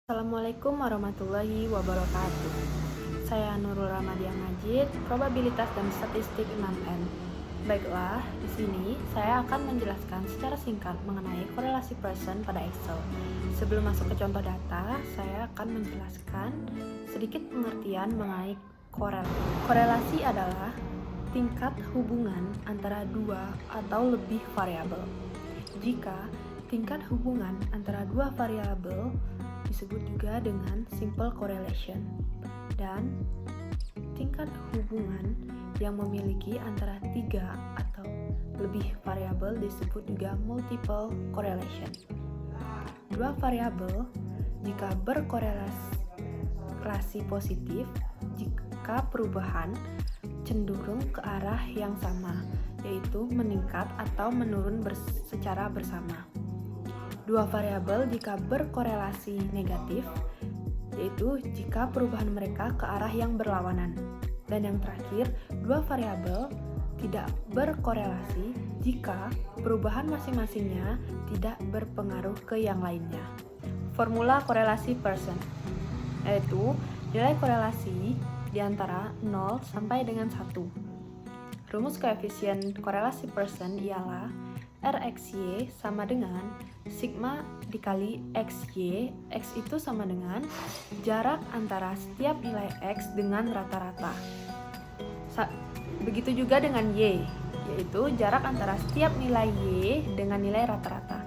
Assalamualaikum warahmatullahi wabarakatuh. Saya Nurul Ramadian Majid, probabilitas dan statistik 6N. Baiklah, di sini saya akan menjelaskan secara singkat mengenai korelasi Pearson pada Excel. Sebelum masuk ke contoh data, saya akan menjelaskan sedikit pengertian mengenai korelasi. Korelasi adalah tingkat hubungan antara dua atau lebih variabel. Jika tingkat hubungan antara dua variabel disebut juga dengan simple correlation, dan tingkat hubungan yang memiliki antara tiga atau lebih variabel disebut juga multiple correlation. Dua variabel jika berkorelasi positif jika perubahan cenderung ke arah yang sama, yaitu meningkat atau menurun secara bersama. Dua variabel jika berkorelasi negatif, yaitu jika perubahan mereka ke arah yang berlawanan. Dan yang terakhir, dua variabel tidak berkorelasi jika perubahan masing-masingnya tidak berpengaruh ke yang lainnya. Formula korelasi Pearson yaitu nilai korelasi di antara 0 sampai dengan 1. Rumus koefisien korelasi Pearson ialah RXY sama dengan sigma dikali XY. X itu sama dengan jarak antara setiap nilai X dengan rata-rata. Begitu juga dengan Y, yaitu jarak antara setiap nilai Y dengan nilai rata-rata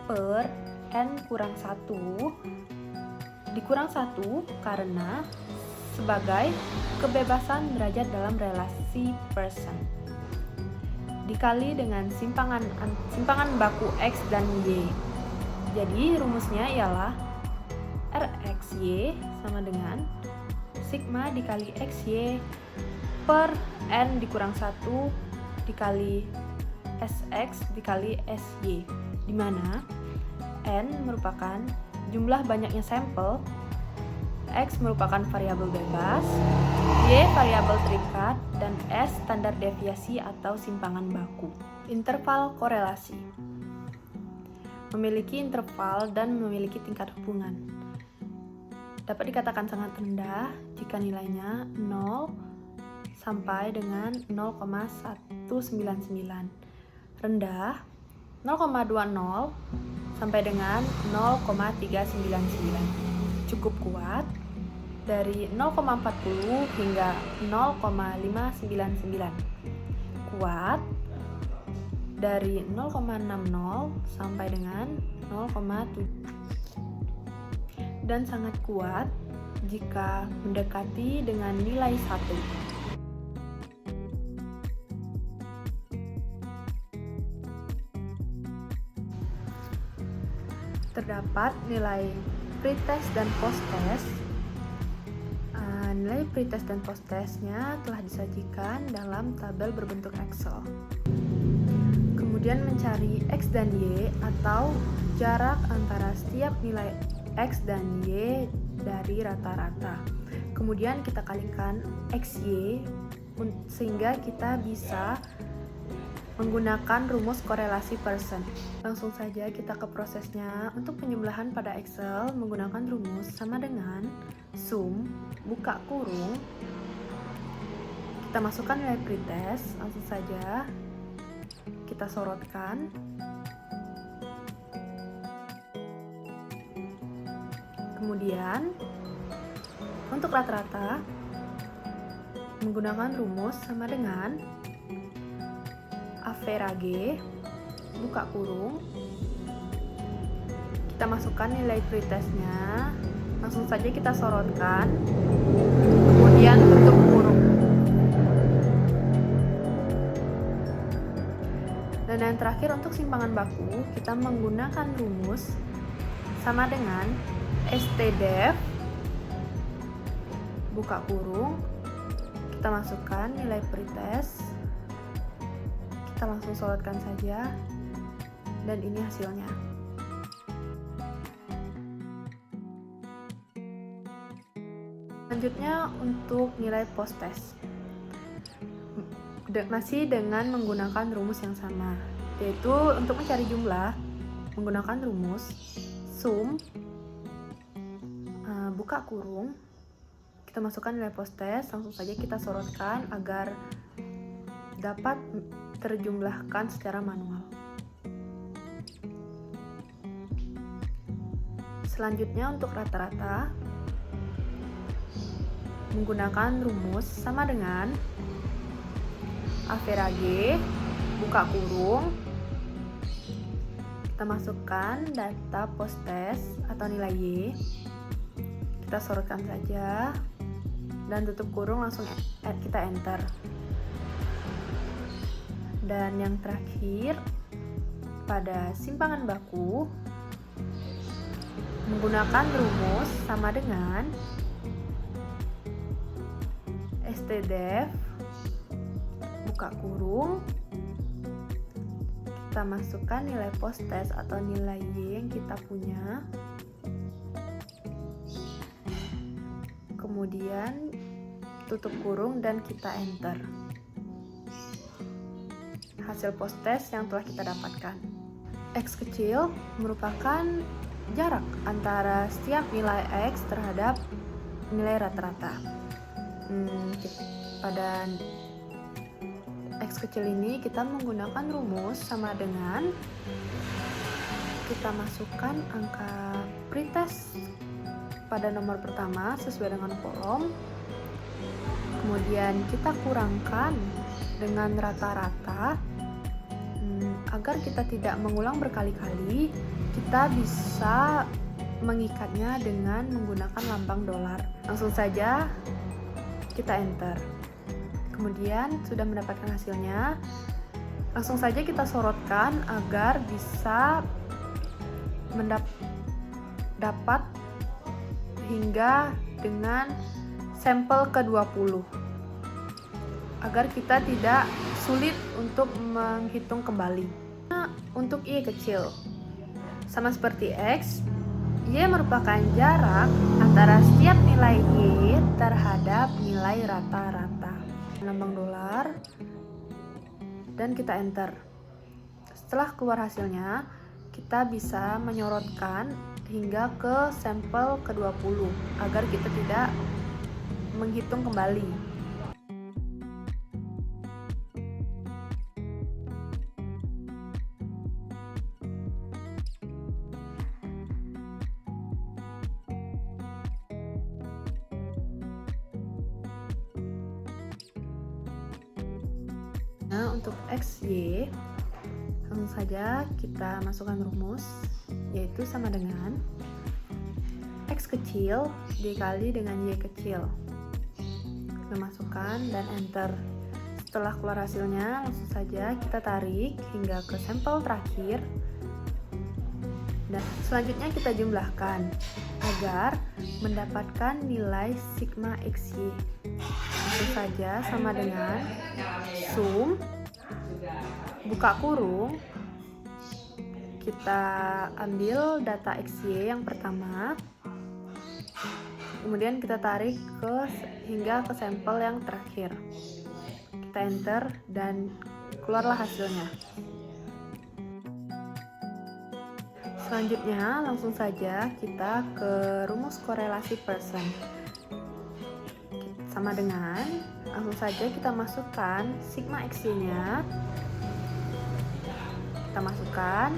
per N kurang 1 dikurang 1 karena sebagai kebebasan derajat dalam relasi Pearson dikali dengan simpangan baku X dan Y. Jadi rumusnya ialah RXY sama dengan sigma dikali XY per N dikurang 1 dikali SX dikali SY, di mana N merupakan jumlah banyaknya sampel, X merupakan variabel bebas, Y variabel terikat, dan S standar deviasi atau simpangan baku. Interval korelasi memiliki interval dan memiliki tingkat hubungan. Dapat dikatakan sangat rendah jika nilainya 0 sampai dengan 0,199. Rendah 0,20 sampai dengan 0,399. Cukup kuat dari 0,40 hingga 0,599. Kuat dari 0,60 sampai dengan 0,7. Dan sangat kuat jika mendekati dengan nilai 1. Terdapat nilai pretest dan posttest. Nilai pretest dan posttestnya telah disajikan dalam tabel berbentuk Excel. Kemudian mencari X dan Y atau jarak antara setiap nilai X dan Y dari rata-rata. Kemudian kita kalikan XY sehingga kita bisa menggunakan rumus korelasi Pearson. Langsung saja kita ke prosesnya. Untuk penjumlahan pada Excel menggunakan rumus sama dengan sum buka kurung. Kita masukkan nilai pretest, langsung saja kita sorotkan. Kemudian untuk rata-rata menggunakan rumus sama dengan average buka kurung, kita masukkan nilai pretestnya, langsung saja kita sorotkan, kemudian tutup kurung. Dan yang terakhir untuk simpangan baku, kita menggunakan rumus sama dengan stdef buka kurung, kita masukkan nilai pretest, kita langsung sorotkan saja, dan ini hasilnya. Selanjutnya untuk nilai posttest. masih dengan menggunakan rumus yang sama, yaitu untuk mencari jumlah menggunakan rumus sum buka kurung, kita masukkan nilai postes, langsung saja kita sorotkan agar dapat terjumlahkan secara manual. Selanjutnya untuk rata-rata menggunakan rumus sama dengan average buka kurung, kita masukkan data postes atau nilai Y, kita sorotkan saja dan tutup kurung, langsung kita enter. Dan yang terakhir pada simpangan baku menggunakan rumus sama dengan stdef buka kurung, kita masukkan nilai postes atau nilai Y yang kita punya, kemudian tutup kurung dan kita enter hasil postes yang telah kita dapatkan. X kecil merupakan jarak antara setiap nilai X terhadap nilai rata-rata. Pada X kecil ini kita menggunakan rumus sama dengan kita masukkan angka pretest pada nomor pertama sesuai dengan kolom, kemudian kita kurangkan dengan rata-rata. Agar kita tidak mengulang berkali-kali, kita bisa mengikatnya dengan menggunakan lambang dolar. Langsung saja kita enter. Kemudian sudah mendapatkan hasilnya, langsung saja kita sorotkan agar bisa dapat hingga dengan sampel ke-20, agar kita tidak sulit untuk menghitung kembali. Untuk Y kecil, sama seperti X, Y merupakan jarak antara setiap nilai Y terhadap nilai rata-rata. Lambang dolar, dan kita enter. Setelah keluar hasilnya, kita bisa menyorotkan hingga ke sampel ke-20 agar kita tidak menghitung kembali. Nah, untuk XY langsung saja kita masukkan rumus, yaitu sama dengan X kecil dikali dengan Y kecil. Kita masukkan dan enter. Setelah keluar hasilnya, langsung saja kita tarik hingga ke sampel terakhir, dan selanjutnya kita jumlahkan agar mendapatkan nilai sigma XY. Langsung saja sama dengan sum buka kurung, kita ambil data XY yang pertama, kemudian kita tarik hingga ke sampel yang terakhir, kita enter dan keluarlah hasilnya. Selanjutnya langsung saja kita ke rumus korelasi Pearson, sama dengan langsung saja kita masukkan sigma XY nya, kita masukkan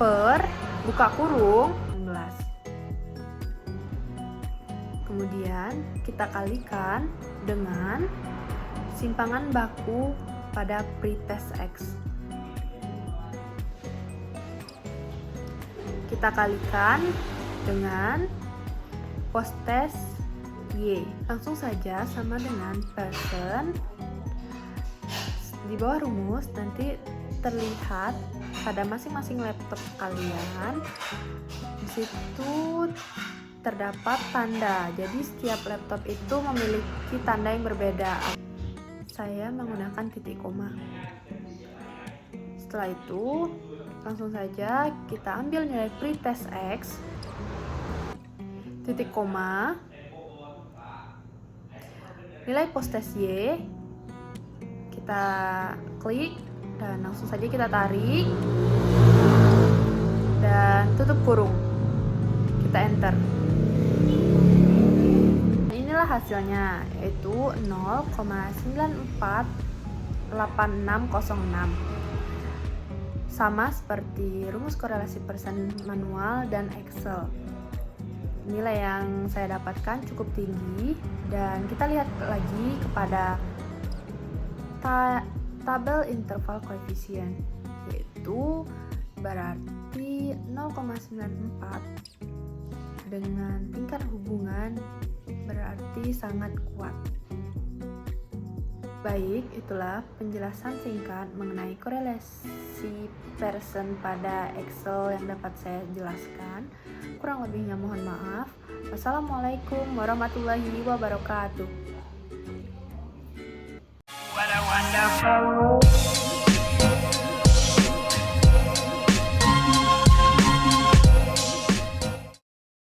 per buka kurung 16, kemudian kita kalikan dengan simpangan baku pada pretest X, kita kalikan dengan postes Y. Langsung saja sama dengan Pearson. Di bawah rumus nanti terlihat pada masing-masing laptop kalian, di situ terdapat tanda. Jadi setiap laptop itu memiliki tanda yang berbeda. Saya menggunakan titik koma. Setelah itu langsung saja kita ambil nilai pretest X, titik koma, nilai postes Y, kita Kita klik dan langsung saja kita tarik dan tutup kurung. Kita enter. Inilah hasilnya, yaitu 0,948606. Sama seperti rumus korelasi persen manual dan Excel. Nilai yang saya dapatkan cukup tinggi, dan kita lihat lagi kepada tabel interval koefisien, yaitu berarti 0,94 dengan tingkat hubungan berarti sangat kuat. Baik, itulah penjelasan singkat mengenai korelasi persen pada Excel yang dapat saya jelaskan. Kurang lebihnya mohon maaf. Wassalamualaikum warahmatullahi wabarakatuh. What a wonderful